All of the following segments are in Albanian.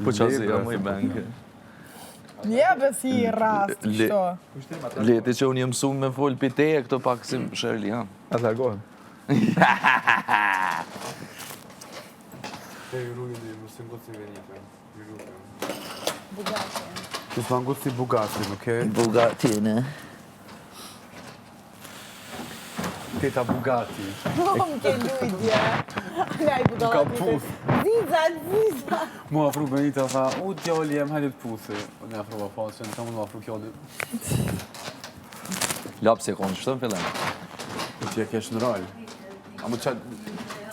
Po qazi, jam më i bengë. Jebe si rast, kështu. Leti që unë jem mësu me full piteje, këto pak si Shirley, ja. A të largohem. Bugatti. Ti s'ma ngut si Bugatin, okej? Bugatti, ne? Teta Bugati. Më ke lujtje. Nga i Bugatti. Ka pus. Ziza. Mu afru Benita tha, u djali jem halit pusi. Unë afru pa faqen, ka mu afru kjolli. Lapë si konë, qëtë në fillim? Po që e kesh në rol. A mu qa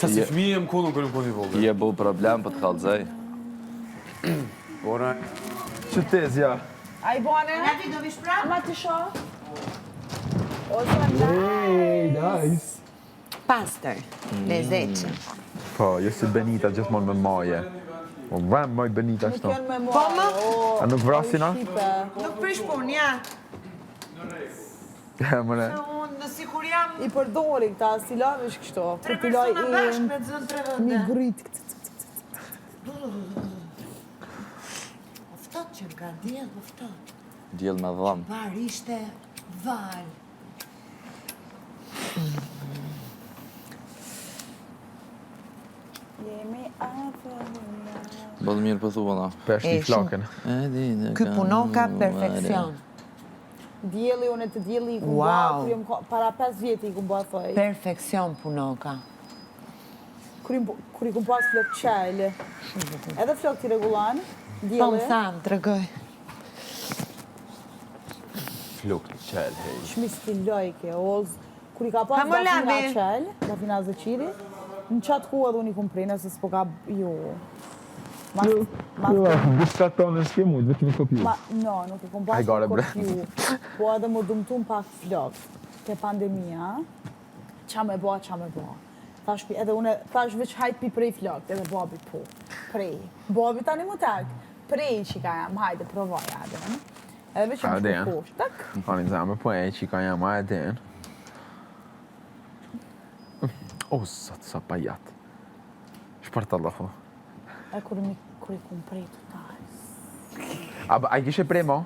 si fmi jem kunu kërë në kuni vogë. Je bu problem për të kalëzaj. Ora. Që tez, ja. A i bane? Na ti do vish prap? Ama të shoh? Ose nice. Pastër, lezeqë. Po, jo si Benita gjithmonë me maje. Po vëm moj Benita Nuk shto. janë me Po, më? A nuk vrasina? Nuk prish pun, ja. Ja, mëre. Unë në sikur jam I përdori këta, si lavesh kështu. tre Për t'i loj persona bashkë me të zënë tre mi vënde. grit. Oftot që nga djelë, oftot. Djel me dhamë. Var ishte val. Jemi afër. Bëllë mirë për thua, na. Pesh një flakën. Ky punoka perfekcion. Djeli, unë të djeli i ku Wow. para 5 vjeti i ku ba thoj. Perfekcion punoka. Kur i ku pas flok qajlë. Edhe flok t'i regulan, Po më djeli. thamë, të regoj. Fluk të qelë, hej. Shmi stilojke, oz. Kur i ka pas Ha, mo Dafina labi. qelë, Dafina Zëqiri, në qatë ku edhe unë i kumprinë, se s'po ka, jo. Diska tonë s'ke mujtë, veç me kopju. No, nuk i kum pas Ai gore, bre. kopju. Po edhe më dëmtum pak flok. Ke pandemia, qa me bo. Thash edhe une, thash veç hajt pi prej flok, edhe babi po. Prej. Babi tani mu tak. Prej që ka jam, hajde, provoj, hajde. Edhe veç Hajde, më ja. shkuposh, tak? Ani zame, po e që ka jam a e den. O, sa pajat. Shpart Allahu. E kur i kum prej të tajs. A i kishe prej mo?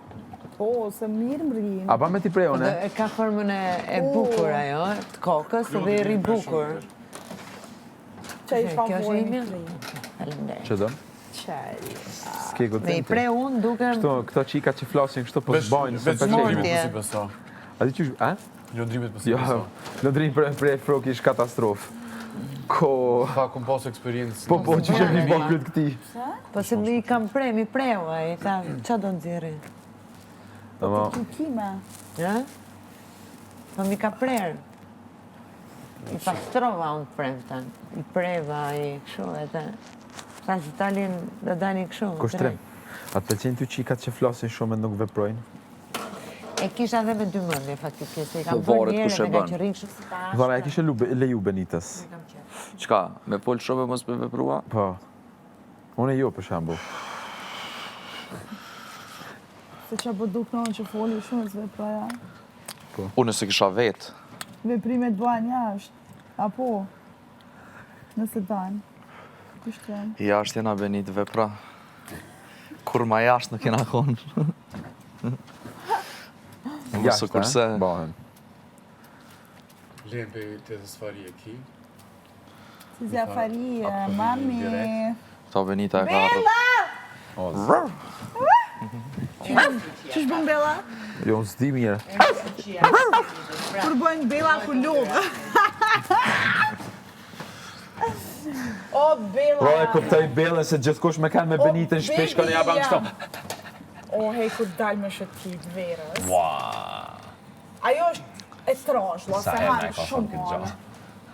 Po, se mirë më rinë. A ba me ti prej, one? E ka formën e bukur ajo, të kokës edhe i ri bukur. Që i Kjo është shpavojnë imi? i prej. Falemderit. Që do? Qaj. S'ke ku Me i pre unë duke... Këto qika që flasin kështu po s'bajnë, se Veç për lëndrimit Mordje. po si beso. A di qysh, a? Lëndrimit po si Jo, beso. lëndrim prej frok ish katastrofë. Ko... Pa, kum pas eksperiencë. Po, që që mi bo kryt këti. Po se mi kam pre, mi preu a i ta, qa do nëziri? Ama, Kime. Ja? Po mi ka prerë. I pastrova unë premten. I preva, i këshu edhe. Sa që talin dhe dani këshu. kushtrim. A të pëlqen ty qikat që flasin shumë e nuk veprojnë? E kisha dhe me dy mëndje, faktikisht. I kam Po, varet bërë kush e njerë me ka bën. që rinë kështu si ta Vara, e kishe leju Benitës. Qka, me pol shumë e mos me veprua? Po. Unë e jo, për shambull. Se që po duk në që foli shumë se vepraja. Unë se kisha vetë. Veprimet bëjnë jashtë. Apo? Nëse danë. Kështë janë? Jashtë jena Benit vepra. Kur ma jashtë nuk jena konë. Mësë kurse. Bahen. Lempe të dhe sfari e ki. Si zjafarie, mami. Ta Benita e ka arrë. Qësh bën Bella? Jo, unë s'di mire. Kur bëjnë Bella ku lodhë. O, Bella! Pro e kuptoj Bellën se gjithkush me kanë me Benitën shpesh kanë ja ban kështu. O, hej, kur dalë me shëtit verës. Ajo është e trashlo, se hanë shumë mone.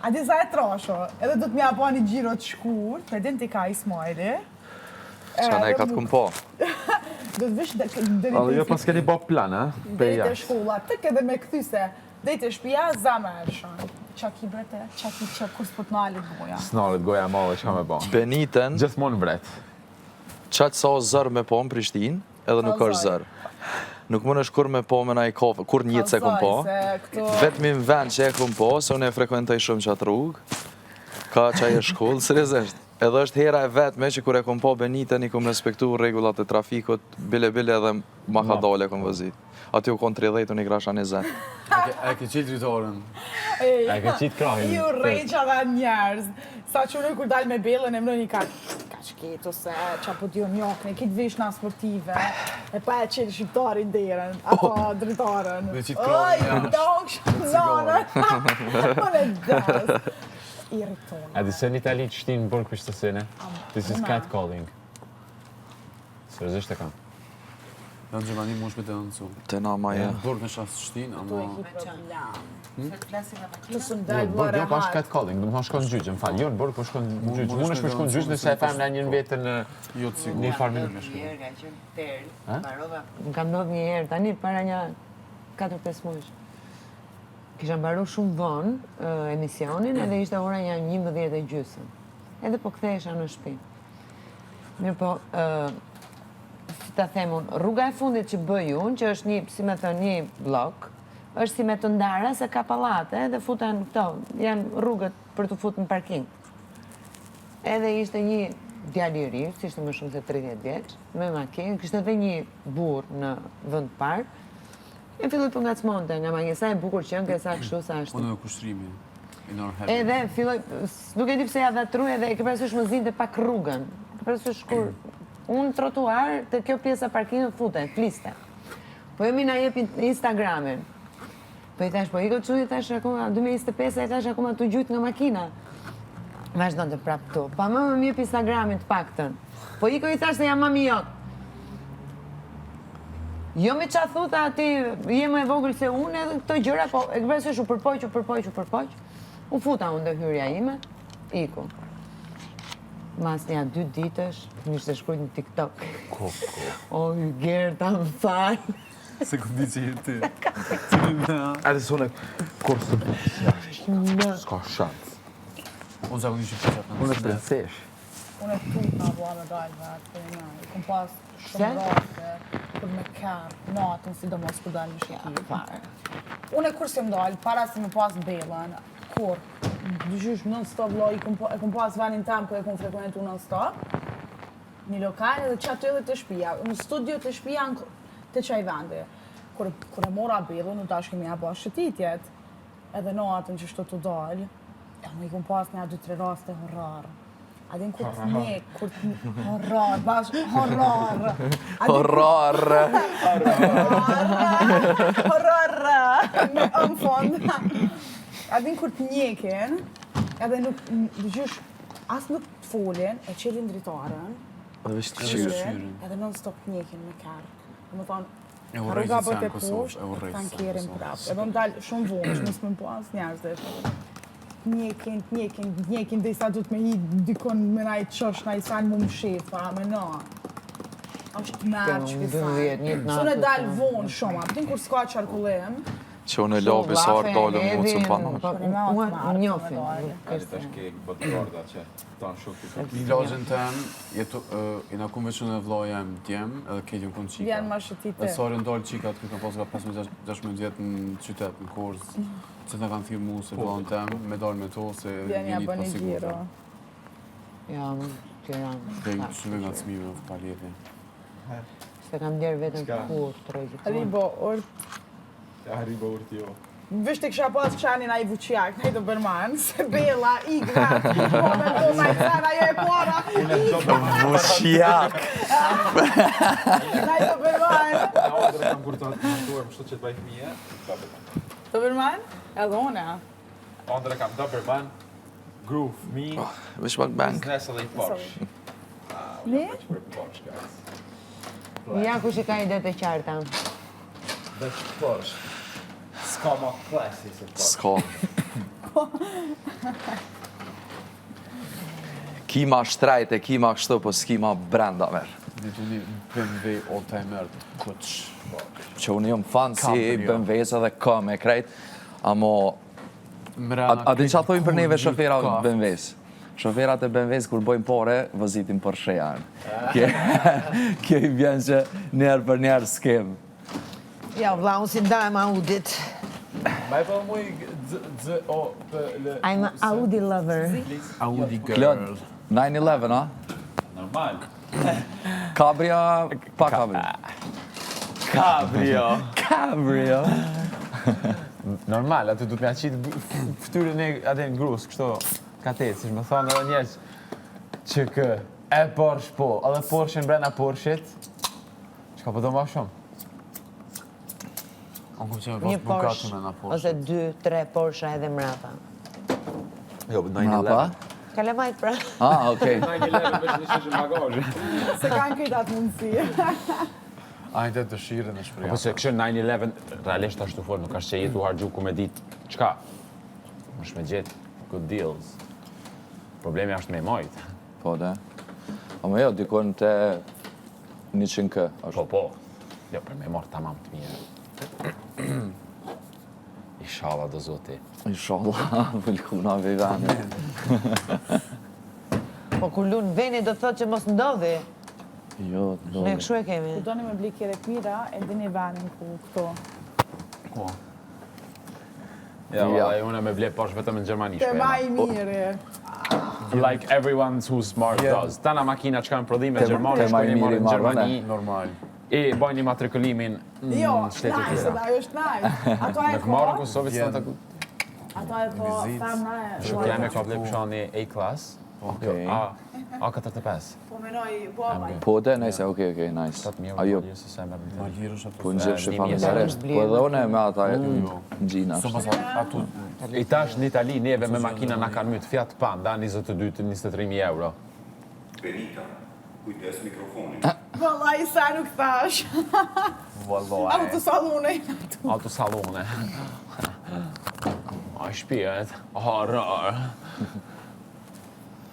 A di za e trasho, edhe du të mja po një gjiro të shkurt, me din t'i ka Ismaili. Ska ne ka të kumë po. Do të vish dhe Allë jo pas keni bo plan, ha? Pe Dejtë e jashtë. shkolla, tëk edhe me këthyse, dejtë e shpia, zame e rëshon. Qa ki brete, qa ki që kur s'pot nalit goja. Snalit goja male që ka me bo. Benitën, Gjithmonë vret. qatë sa o zërë me po në Prishtinë, edhe nuk është zërë. Nuk mund është kur me po me na i kofë, kur njëtë se kum po. Vetëm në vend që e kum po, se unë e frekuentoj shumë qatë rrugë, ka qaj e shkollë, seriozisht. Edhe është hera e vetme që kur e kom po Benitën i kom respektu rregullat e trafikut, bile edhe ma ka dole kom vëzit. Aty u kon 30, unë i krasha 20. E ke qitë dritoren. E ka qitë krahin. Ju rreqa dhe njerëz. Sa që unë kur dal me Bellën e mërë një ka shket ose qa po t'ju njokne, kitë vishna sportive, e pa e qenë shqiptarin derën, apo dritaren. Dhe qitë krahin Oj, dong shqiptarin. Unë e des. Irritone. A di se në Itali që shtinë bërë kështë të sene? This is catcalling. Seriozisht e kam. Në Gjermani mosh me të nëncu. Te na ma je. Bërë në shasë shtinë, Tu e ama... ki problem. Klasika Të së ndaj Bërë bërë jo pa është catcalling, do më shkon në gjyqë, më falë. Jo, në bërë po shkon në gjyqë. Unë është po shkon në gjyqë nëse e them në njën vetën në Jo të sigur. një farë minutë. Një herë ka qenë terë, mbarova. Më kam ndodhur një herë, tani para një 4-5 muajsh. Kisha mbaru shumë vonë emisionin edhe ishte ora një 11:30. Edhe po kthehesha në shtëpi. Mirë po, si ta them unë, rruga e fundit që bëj unë, që është një, si me thënë, një blok, është si me të ndara se ka pallate dhe futen këto, janë rrugët për të futur në parking. Edhe ishte një djalë i ri, si ishte më shumë se 30 vjeç, me makinë, kishte edhe një burr në vend park. E filloi të ngacmonte nga mangesa e bukur që nga sa kështu sa ashtu. Unë me kushtrimin. In our heaven. Edhe filloi, nuk e di pse ja dha tru edhe e ke parasysh më zinte pak rrugën. Ke parasysh kur unë trotuar te kjo pjesa parkingit futen, fliste. Po jemi na jepi Instagramin. Po i thash, po i ko çudi tash akoma 2025 e tash akoma tu gjujt nga makina. Vazhdonte prap tu. Pa më jep Instagramin të paktën. Po i ko i thash se jam mami jot. Jo me qa thuta ati, je më e vogël se unë edhe këto gjëra, po e këpërësësh u përpoq. U futa unë dhe hyrja ime, iku. Mas nja 2 ditësh, më ishte shkujt në TikTok. O, Gerta, më falë. Se ku di që ti. A di sune kurse të bëjtë. S'ka shansë. Unë zakonisht që përqa Unë e princesh. Unë e tut nga bua me dalë vetë, për një i kom pas shumë rase, për me kërë, natën, sidomos kur dalë në shqiptar. Unë e kur si më dalë, para se më pas Bellën, kur, dyqysh non-stop lo, e kom pas venin tam kër e kom frekuentu non-stop, një lokal edhe që aty edhe të shpia, në studio të shpia të qaj vendi. Kur e mora Bellën, në tash kemi ja pas shëtitjet, edhe natën që shto të dalë, i kom pas një 2-3 raste horror. A din kur të një, horror, bashkë, horror. Horror, me në fond. A din kur të njekin, edhe nuk, dëgjush, as nuk të folin, e qelin dritaren. Dhe veç të qyrë. Edhe non-stop të njekin me kërë. Dhe më thonë, E u rruga rejtë bët e në Kosovë, poshtë, e u rejtë të në nkerin Kosovë. prapë. Edhe më dalë shumë vonë, që nësë më pas njerëz dhe Njekin, dhe i sa du të me hi dikon me naj qosh, naj san mu më shefa, me na. Ashtë mërë që kësaj. Së në dalë vonë shumë, apëtin kur s'ka qarkullim. Që unë e lobi sa arë dalë më të panar. Unë njofin. Ali tash ke bodyguarda që tanë shokë Një lojën tem, i na kumë veçun e vloja e më djem, edhe ketë jënë konë qika. Vjen ma shëtite. Dhe sori ndalë qikat, këtë kam pas ka 15-16 vjetë në qytet, në Korz. Që të kanë thirë mu se vlonë tem, me dalë me to, se Vjen ja një bën pas një sigur. gjiro. Jam, që jam. Dhe shumë nga të smime, pa leti. Se kam djerë vetën kur të rejtë. Ribo, ort. Arriba urti jo. Vish të kisha pas qanin a i vuqjak, në i do bërman, se Bella, i gratë, po me do me kësana, jo e pora, Vushjak! në i do bërman. Ondre kam kur të mëntuar më shtu që të baj fëmije. Do bërman? Edhe une. Ondre kam Doberman, Groove, me, Veç pak bank. Business edhe i Porsche. Ne? Për Porsche, guys. Ja kush i ka ide të qarta. Dhe që Porsche. S'ka ma classy se Porsche. S'ka. Kima shtrajt e kima kështu, po s'kima brenda merë. Ditu një BMW all-timer, kuq. Që unë jom fan si Cabrio. BMW-s edhe ka me krejt, amo... A din që a thojnë për neve shofera BMW-s? Shoferat e BMW-s kur bojnë pore, vëzitin Porsche janë. Kjo i bjen që njerë për njerë s'kem. Ja, vla, unë si ndajmë Audit. Ma e pa muj Z-O-P-L... I'm an Audi lover. Audi Klon, girl. 9/11, a? Normal. Kabria, pa kabri. Cabrio. Normal, aty du t'me qitë ftyrën e atë në grus, kështu katet, si shme thonë edhe njerës që kë e Porsche po, edhe Porsche në brenda Porsche-it, që ka përdo ma shumë? Unë kom qenë Një pas Bugatti me na Porsche, ose Porsche. 2-3 Porsche edhe mrapa. Jo, Mrapa? Kalamajt pra. Ah, okej. 9/11 veç në shishë bagajë. Se kanë këtë atë mundësi. Ajde dëshirën e Po shpreja. se kështë 9/11, realisht ashtu fort, nuk është që jetu hargju ku me ditë, qka? Mësh me gjetë good deals. Problemi është me majtë. Po, da. Ama jo, dikon të 100k. Po. Jo, për me marë tamam të mirë. Inshallah do zoti. Inshallah, vëllkuna vejvani. Po kur lunë veni do të thotë që mos ndodhi. Jo, do. Ne kështu e kemi. Ku doni me bli kjerek mira, e dini vanin ku këto. Ko? Ja, Ja. unë me ble Porsche vetëm në Gjermani Te ma shpema. i mirë. Like everyone who's smart does. Tana makina që kanë prodhime Gjermane, te ma i shkojnë i miri marrë në marrë, Gjermani Normal. e bajnë i matrikullimin Jo, në shtetet nice, tjera. ajo është nice. Ato e Në marrë në po, Kosovë, së të ku... ato e po, Vizit. femna e. Që keme ka ble pëshani A-class, Okej. A45. Po menoj, baba. Po, dhe, nice, okej, nice. 7.000 Ajo, euro, se se mërë në Ma lirësh ato. po në gjepë që Një familjaresht. mjesë. Po edhe une me ata gjina. So pas atu I tash në Itali, neve me makina na kanë mytë Fiat Panda, 22-23.000 euro. Benita, kujdes mikrofonin. Vallai sa nuk thash. Vallaj. Autosallone. Autosalone. A shpijet, harar.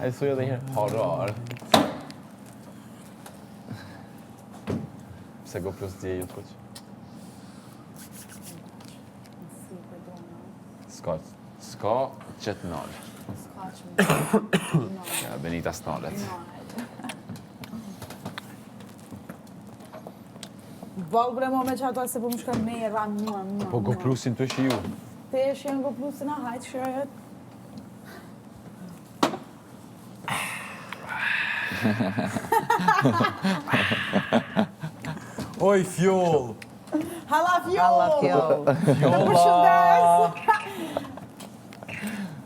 A i thuj edhe herë, harar. Pse go plus dje ju të kuq? Ska që të nalë. Ja, Benita s'nalet. Ball bre mo me që ato se po më shkën me mua. Po go plusin të shi ju. Te e shenë go plusin a hajtë shërët. Oj, fjoll! Hala fjoll! Allah fjoll. Përshëndes!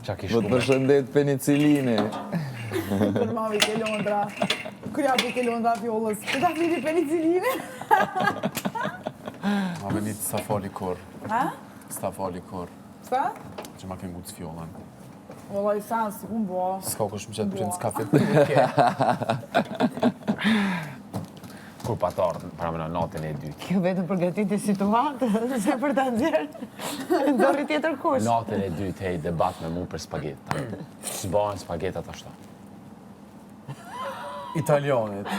Qa kish Do të kume? përshëndet penicilini. Për mami ke Londra. Kërja për ke Londra fjollës. Të ta fliti penicilline? Ma venit sa fali kur. Ha? Sta fali kur. Sa? Që ma kënë gutë fjollën. Vallai sa, si ku bo. S'ka kush më qëtë prins kafe. Kur pa të ardhë, pra me në natën e dytë. Kjo vetëm përgatitje situatë, se për ta nxerë. Dori tjetër kush. Natën e dytë hej debat me mu për spagetta. S'bajnë spagetat ashtu. Italianit.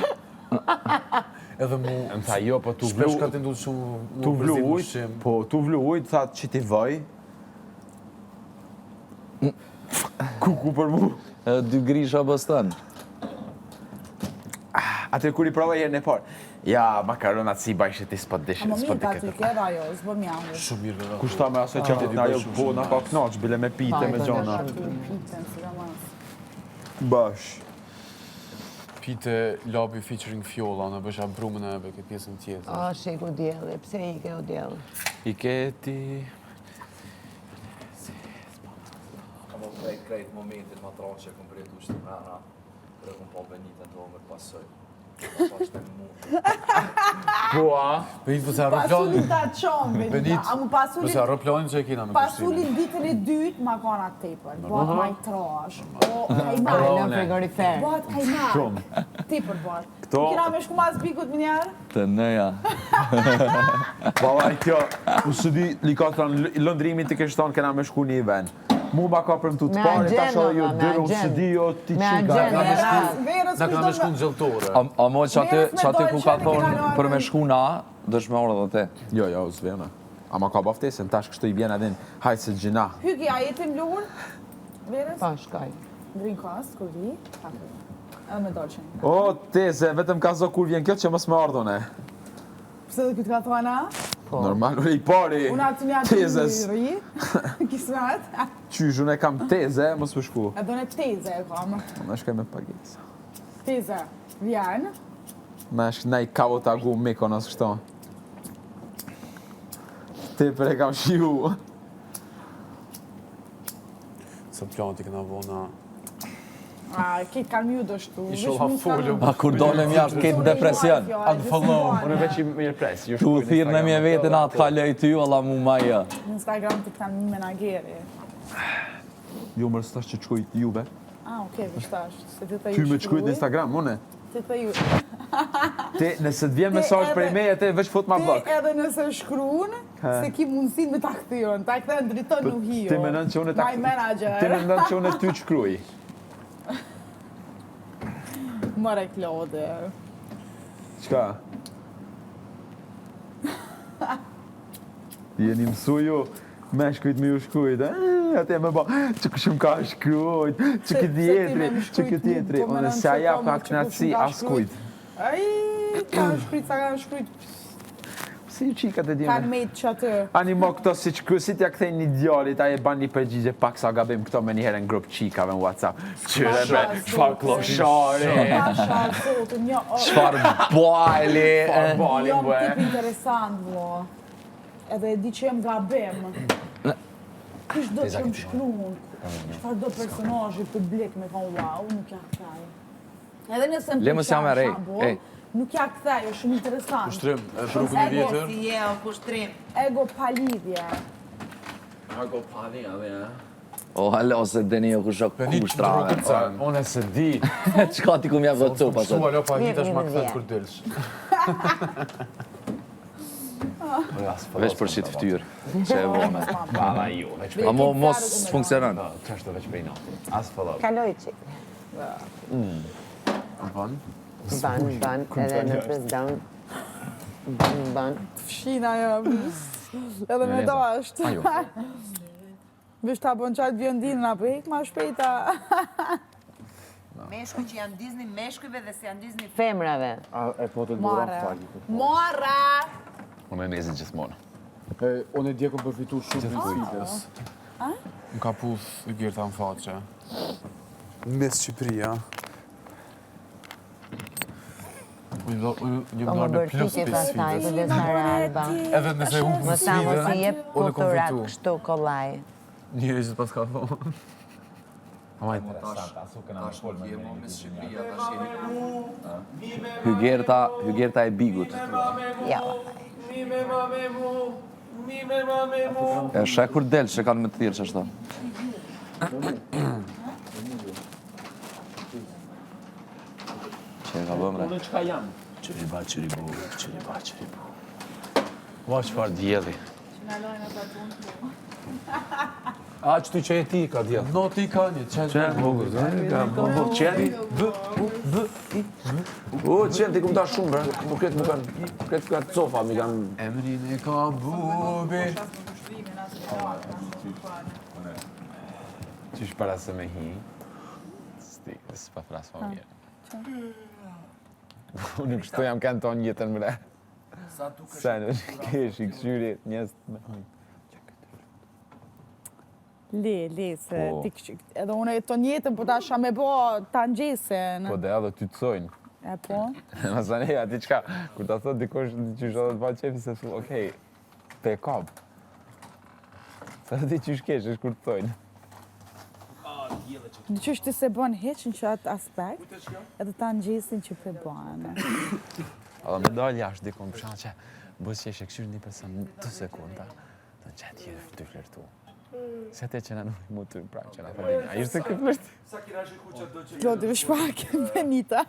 Edhe mu... Më tha, jo, po tu Shpesh ka vlu... të ndu shumë... Tu vlu ujt, po tu vlu ujt, tha që ti vaj. Kuku për mu. Edhe 2 grisha bostan. Atë kur i provoj herën e parë. Ja, makaronat si bajshe ti s'po A dishë, më s'po mirë ka di të këtë. kjerë ajo, s'bë mjahur. Shumë mirë vera. Kushta me asoj që ti ajo po na ka knaq, bile me pite me gjona. Pitën, si da mas. Bash. Pite labi featuring fjolla, në bësha brumën e ebe këtë pjesën tjetër. A, sheku djeli, pse i ke o djeli? I keti... Kam po krejt momentin ma traqe, kom përjetu shtë mrena. Kërë kom po Benitën të omër pasoj. Po, a? Benit, përse Pasulin aeroplanin... ta qonë, Benit, A mu përse pasulin... aeroplanin që e kina me Pasulin ditën e dytë ma kona tepër. Bëhat ma i trash. O, kajmak. Në frigorifer. Bëhat kajmak. Tepër bëhat. Këto- Kina me shku mas bikut më njerë? Të nëja. Baba, i kjo, u së di, li ka thënë, lëndrimin të kështë thonë, kena me shku një ven. Mu ma ka përmtu të Me pare, ta agenda, shohë ju me dyrë, u së agenda. di, jo, ti Me qika. agenda. Verës Na këna me shku në gjelltore. A mo që Merës me aty ku ka dolçe, thonë me për me kalorë. shku na, dësh me orë dhe te. Jo, jo, s'vena. Ama ka baftesën, tash kështu i bjen adin, hajtë se gjina. Hyki, a jetim luhur? Verës? Pa, shkaj. Drin kas, kur vi. Hapë. Edhe me dolçe. O, teze, vetëm ka zo kur vjen kjo që mos me ardhone. Pse dhe këtë ka thua na? Normal, unë i pari Unë atë një atë tezes. një ri, kismet, Qysh, unë e kam teze, mos më shku. e do në teze e kam. Unë shkaj me pagitës. Teze, vjen, Me shkaj kavo të agu Mykonos kështo. Te për e kam shiu. Së planti këna vona. këtë kanë mju dështu. Inshallah folëm. A kur dolem jashtë këtë depresion. Unë veç i mirë pres. Tu thirë në mje vetën atë kaloj ty, alla mu ma jë. Në Instagram të kanë një menageri. Jo, mërë s'tash që qkoj juve. Okej, vështash. Se ti të Ty me qkujt në Instagram, une. Ti të ju. Te, nëse të vjen mesazh prej meje, te veç fut ma blok. Ti edhe nëse shkruun, se ki mundësin me ta këthion. Ta këthe ndriton në hio. Ti menon që unë ta... My manager. Ti menon që unë ty qkruj. Mëre Klode. Qka? Jeni mësu ju, me shkujt me ju shkujt, Ate me ba, që këshëm ka shkujt, që këtë jetri, që këtë jetri. Unë se aja ka knatësi askujt. Aj, kanë shkujt, sa kanë shkujt. Si ju qikat e Kanë djene? mejtë që atë. Ani mo këto si që si t'ja kthejnë një djallit, a e ban një përgjigje pak sa gabim këto me njëherë në grup qikave në WhatsApp. Qyre bre, qfar kloshare, Pasha, zotë, një... Qfar bajli. balin Jam bue. tip interesant, vo. Edhe e di që jem gabim. Kish do që më shkruun, qfar do personazhi publik me thonë, wow, nuk ja këthaj. Edhe nëse më Lemës jam e rej, ej. nuk ja këthaj, është shumë interesant. Shtrim, e për rrugën e vjetër. Si je, o kushtrim. Ego pa lidhje. O, halo, se deni jo kushok kushtrave. Unë e se di. Qka ti ku mja vëcu, pasat. Sua lo pa vitash ma Mirë, këthet kur delsh. Veç për qitë ftyrë, që e vome. Bala ju, veç A mo mos funksionon. të është veç prej natë. As follow. Kaloj që. Ban? Ban, edhe në prezident. Ban. Fshina jam. Edhe me dasht. Vish ta bon qatë vjëndinë nga për ma shpejta. Meshkuj që janë Disney meshkujve dhe se janë Disney Femrave. E po të dura Mare. fali. Mora! Unë e nezin gjithmonë. Unë e djekëm përfitu shumë në sfides. Më ka puth i gjirta në faqe. Mes Shqipëria. Një Po më mdarë me bërë plus tikje për pastaj, sfides. kujdes në Alba. Edhe nëse u Më sa mos i jep unë e kom kulturat fitu. kështu kollaj. Njëri që pas ka thonë. Amaj, Hygerta e bigut. Ja, E shë kur del që kanë me të thirë që është. Që e ka bëm, re? Qka jam? Qëriba, qëribu, qëriba, qëribu. Ma qëfar djeli. A që ty që e ti ka djetë? No, ti ka një, që Që? Qëri? O, qenë ti këmë ta shumë, bre. Më këtë këtë cofa, mi kanë... Emrin e ka bubi. Qysh para se me hi? Sti, s'pa fras fa mirë. Unë kështu jam kanë tonë jetën mre. Sa në kesh i këshyri njës me hojnë. Le, se Po. ti edhe unë e të njetën, po ta isha me bo ta ngjesen. Po dhe edhe ty të thojnë. E po? Masane, ati qka, kur ta thot dikosh qysh edhe të pa qefi se thu, okej, te e kap. Sa ti qysh kesh, është kur të thojnë. Në qysh ti se bën heq në që atë aspekt, edhe ta ngjesin që pe bën. Edhe me dalë jashtë dikon, për shkak që bësh që e këshyri një person 2 sekunda, të në qatë jetë të flirtu. Se te që në nuk mu të prajmë që në falinja. A ishtë se këtë flirti? Klodi vish pak, Benita.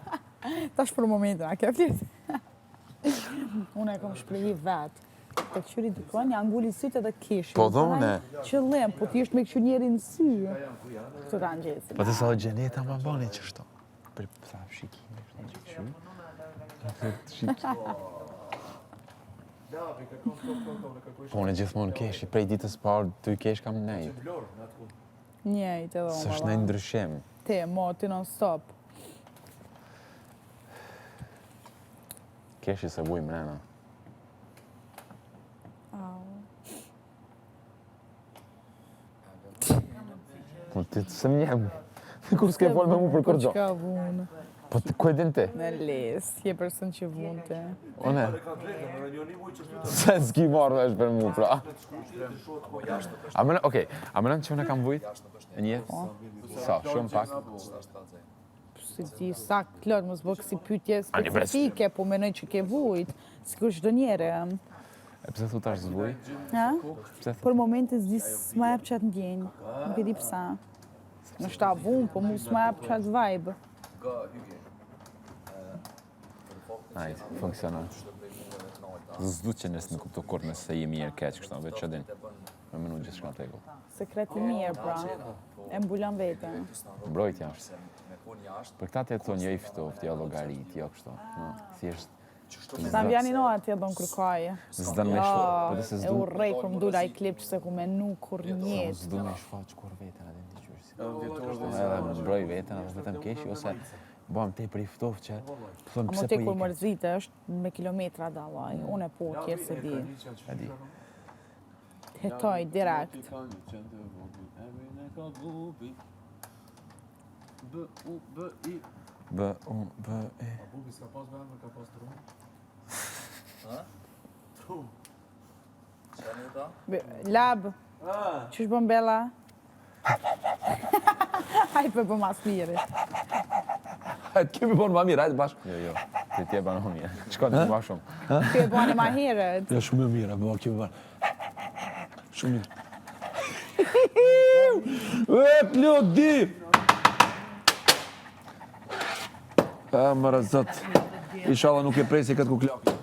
Tash për momentin, a ke flirt? Unë e kom shprehi vetë. Të këshyri dikon, ja ngulli sytë edhe kishë. Po, dhone. Qëllim, po ti është me këshyri njeri në sy. Këtë ta ngjesin. Po të sa o gjeneta ma bani që shto. Për sa shikimi, është një që këshyri. Po unë gjithmonë kesh, i prej ditës parë, ty kesh kam nejt. Njejt edhe Së është nejt ndryshim. Te, mo, ti non stop. Kesh i se vuj mrena. ti se më njem. Kur s'ke folë me mu për kërgjo. Çka vunë? Po ku e din ti? Në les, je person që vunë te. One. Se s'ki marrë vesh për mu, pra. A mënon që unë kam vujt? E një? Sa, shumë pak? Si ti sa klart mos bëk si pyetje specifike, po menoj që ke vujt, sikur çdo njeri. E pse thu tash zvuj? Ha? Pse Për momentin s'di s'ma jap çat ndjenj. Nuk e di pse. Në shta vunë, po mu s'ma jap çat vibe. Ajde, funksionon. Zdu që nësë në kupto kur nëse je mirë keq kështu, veç që din. Me menu gjithë shka t'ego. Sekret i mirë, pra. E mbulon veten. Mbrojtja është. Për këta të thonë jo i ftoft, jo llogarit, jo kështu. Thjesht Sa më vjani no atje don kërkoj. s'dan me shfaq. Po dhe se E s'du. urrej kur më dula i klip që se ku menu kur njet. S'du me shfaq kur veten atë në qysh. Edhe më zbroj veten, edhe vetëm keq ose bëhem tepër i ftoft që thonë Amo pse te po kur i. mërzite është me kilometra dallaj. Unë e po tjerë se di. E di. Hetoj direkt. B U B E. Bubi s'ka pas vëmër, ka pas trum. Lab. Qysh bën Bella? Hajde për bëm as mirë. Hajde, kemi bon ma mirë, hajde bashkë. Jo. Ti t'je banon mirë. Shko të më shumë. Ty e bani ma herët. Ja, shumë e mirë, bëma kemi ban. Shumë mirë. E, plot, di! E, mërë zëtë. Inshallah nuk e presi këtë ku klaki.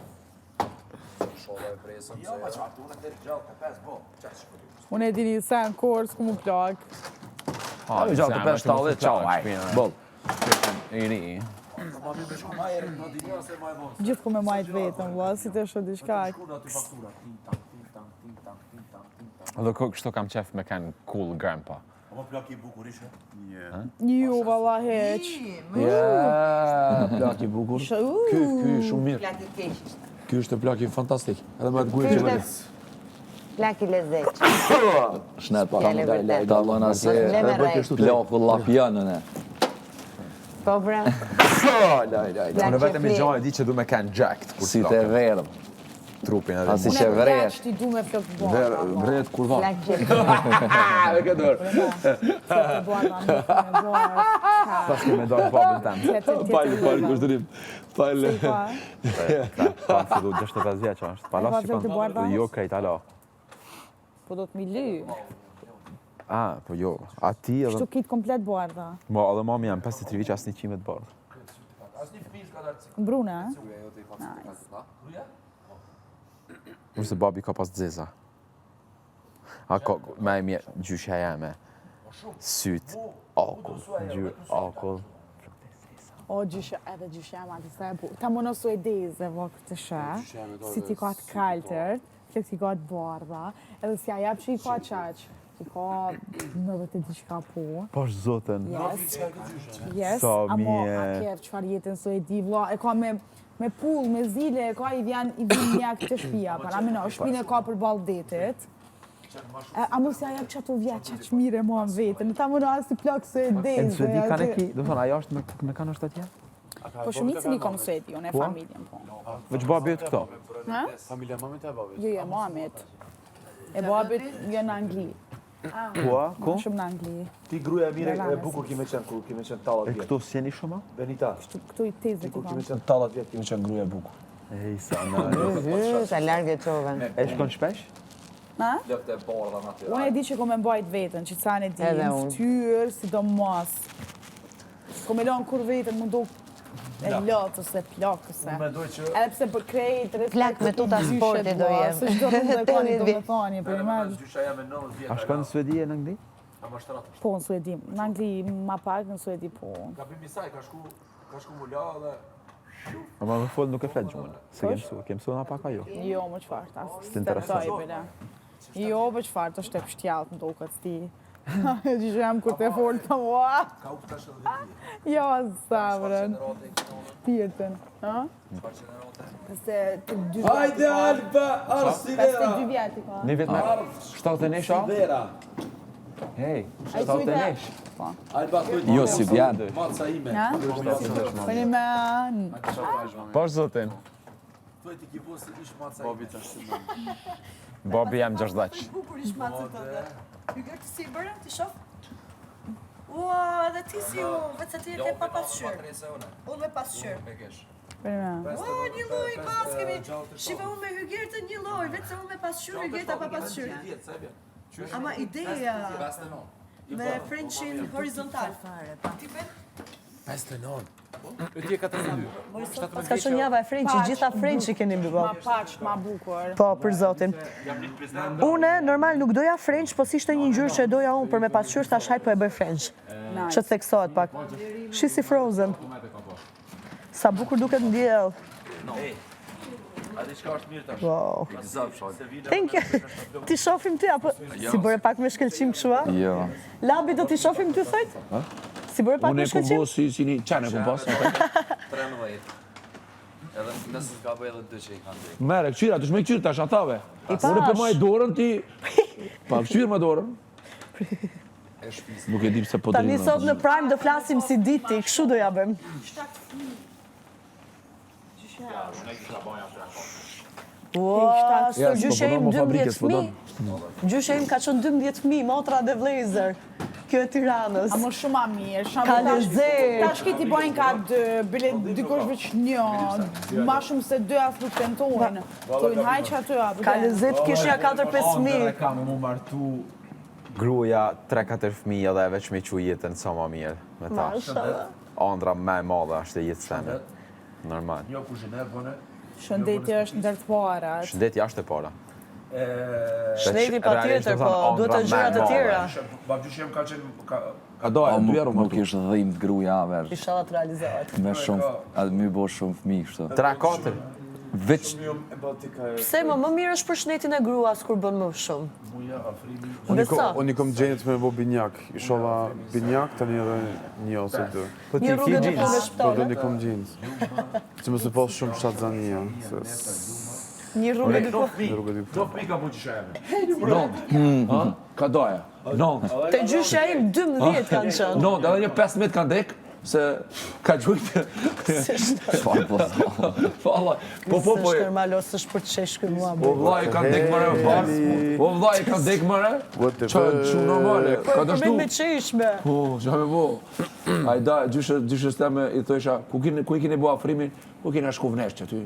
Unë e dini sa në kors ku mu plak. A, mi gjallë të 5-7, qau, aj. Bol. I ri. Gjithë ku me majt vetëm, vla, si të shë diçka. Edhe kështu kam qef me kanë cool grandpa. Ju, valla, heq. Ja, plaki bukur. Shë, Ky shumë mirë. Plaki keq ishte. Ky është plaki fantastik. Edhe me të gujë që më Plaki lezeq. Shnet pa. Fjale vërtet. Ta vëna se Le me rejt. plaku lapjanën e. Po bra. Unë vetëm i gjallë e di që du me kanë jacked. Si të verë. Trupin edhe Asi unë që e vret. vjeq ti du me flok të bërë. Vret kur va. Plaki Me këtë dorë. Flok të bërë, pas ke me dojnë babën temë. Falë, kushtërim. Falë. Pa fillu 65 vjeqa është. Pa E, pa lasë flok të shikon. bardha? Jo krejt, alo. Po do të mi ly. A, po jo. A ti edhe... Shtu kitë komplet bardha. Mo, edhe mami jam 53 vjeqa asë një qimet bardh. Brune, Mërë se babi ka pas dzeza. A ka me e mje gjyshja jeme. Syt, akull, gjyr, akull. o gjyshe, edhe gjyshe ma të sa e bu. Ta më në suedeze, vë këtë shë, si ti ka të kaltër, që ti ka të bardha, edhe si a jap që i ka qaq, ti ka në vete diçka po. Pash zotën. Yes, Sa amo mje. a kef qëfar jetën suedi, vla, e ka me pull, me zile, e ka i vjen mjak të shpia, para mino, shpine ka për balë detit. A mu si a jap që ato vjetë që që mire mua në vetën, ta më në asë i plakë suedeze. E në Suedi kanë e ki, do thonë, ajo është me kanë është atje? Po shumicën i kom suedi, unë e familjen po. Veç babi e të këto. Ha? Familja mamit e babit. Jo, Mohamed. E babit jo në Angli. Kua? Ku? Shumë në Angli. Ti gruja e mire Relana, e bukur kime qenë kur kime qenë tallat E vjetë. këto s'jeni shumë? Benita, Këtu i tezë kur të kime kam. qenë tallat vjetë kime qenë gruja e bukur. Ej, sa në... Sa largë e qove. E shkon shpesh? Ha? Lëftë e bardha natyra. Unë e di që kom e mbajt vetën, që ca në di, Edhe në unë. ftyrë, si do mos. Kom e lanë kur vetën, më do e lotës e plakës e. Mendoj që Edhe pse për krejt, Plak me tuta sporti do jem. Se shdo rrugë e koni do me thani, për me dysha jam e 90 vjetë. A shkon në Suedi e në Angli? Ama shtratë. po në Suedi. Në Angli ma pak, në Suedi po. Gabimi saj ka shku mu la dhe Ama më folë nuk e fletë gjumën. Se ke mësu. Ke mësu nga pak ajo? Jo, më qëfar, ta së interesant. tentoj bële. Jo, më qëfar, të është e pështjallë në duket sti. Gjishë jam kur të folë të mua. ka u këtash edhe dhije. Jo, sabrën. Tjetën. Ha? Se të dy Hajde Alba, Arsi Pas të dy vjeti ka. Një vetë me 7 e nesha? Vera. Hej, Ai sa të syka. nesh. Alba thuj. Jo, si vjen. Maca ime. Ja? Bëni me... Po zotin. Thuj ti ki po se ish maca Babi ime. tash si më. Babi jam 60. Bukur ish macet të. Hygër ti si bërë, ti shoh? Ua, edhe ti si u, vetë se ti e ke pa pasqyrë. Unë me pasqyrë. Bëni me... Ua, një lloj pas kemi. Shive unë me hygër të një lloj, vetë se unë me pasqyrë, hygër pa pasqyrë. Ama ideja me Frenchin horizontal. Ti vet? 59. Ti e 42. Ka qenë java e Frençi, gjitha Frençi keni mbi Ma paq, ma bukur. Po, për zotin. Une, normal, nuk doja French, po si ishte një ngjyrë që e doja unë për me pasqyrë, thash hajt po e bëj French. Që të theksohet pak. Shi si Frozen. Sa bukur duket ndjell. Wow. Thank you. Ti shofim ty, apo si bëre pak me shkëlqim kështu a? Jo. Labi do ti shofim ty, thojt? Si bëre pak Unë me e kom shkëlqim? bo si një qene kom pas. 13. Edhe nëse s'ka bëj edhe 2 që i kanë dhënë. Mere, këqyra, të shme këqyrë tash atave. I Unë e për pash. maj dorën ti... Pa këqyrë ma dorën. Nuk e dim se po Tani drinë. sot në Prime do flasim si diti, kështu do ja bëjmë. Ua, Ja, sot s'po gjyshe punon im më fabrike, 12 s'po fëmijë. Gjyshe im ka qenë 12 fëmijë, motra dhe vlezër. Kjo e Tiranës. A më shumë a mirë. Ka lezet. Tash ti bojnë ka 2, bile dikush veç 1, ma shumë se 2 as nuk tentojnë. Tojnë hajq aty a. Ka lezet, kishja 4-5 fëmijë. Kam mu martu gruaja 3-4 fëmijë dhe veç me që jetën sa ma mirë me ta. Mashallah. Andra me madhe është e jetë sene. Normal. Jo kuzhinë bone. Shëndetje është ndër të parat. Shëndetje është e para. Shneti pa tjetër, po duhet të gjërat të tjera. Babgjyshem ka qenë... A doja, dy herë Nuk ishte dhimbë gruaja aver. Inshallah të realizohet. Me shumë, atë më bo shumë fëmijë kështu. 3-4. Veç Pse më mirë është për shnetin e gruas kur bën më shumë? Besa. Unë i kom gjenit me bo binjak. Isholla binjak, tani edhe një ose 2. Po ti Një ki rrugë në gjins. punë Po shpitale. dhe një kom gjins. Që më se pas shumë shatzania. Një rrugë në punë. Në rrugë dy Do pika bu që sheme. Ka doja. Non. Te gjyshja im 12 kanë qenë. Non, edhe një 15 kanë dek, se ka gjujtë. çfarë po thon. Falla. Po, Është normal ose është për të qesh ky mua. Po vllai kanë dek mëre pas. Po vllai kanë dek mëre. What the Çfarë shumë normale. Ka Për dashur. me qeshme. Po, çfarë më bo? Ajda, gjyshë steme i thosha, ku i keni bu afrimin, ku keni shku vnesh që ty.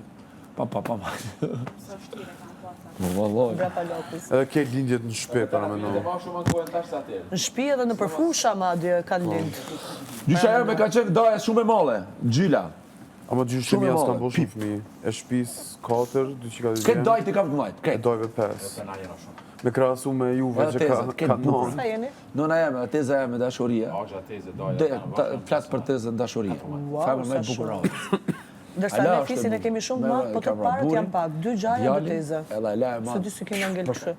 Pa. Vallai. Brapa lokës. Edhe ke lindjet në shpe, para me në. Në shtëpi edhe në përfusha madje kanë lind. Gjysha e me ka qenë daje shumë e male, gjyla. Ama gjyshë Shumë mi e as madhe. kanë bo shumë fëmi. E shpis 4, 2 që ka dy Këtë dajt i kam të majtë, E këtë. dojve 5. Me krasu me juve Edhe që teza, ka këtë bukur. 9. Sa jeni? Nona jeme, teza jeme dashurie. Flasë për tezën dashurie. Femër me sa bukur shumë. rrë. Ndërsa ne fisin e kemi shumë të madh, po të parët janë pak. 2 gjaja 2 teze. Edhe e la e Se madh. dy si kemi ngel kështu.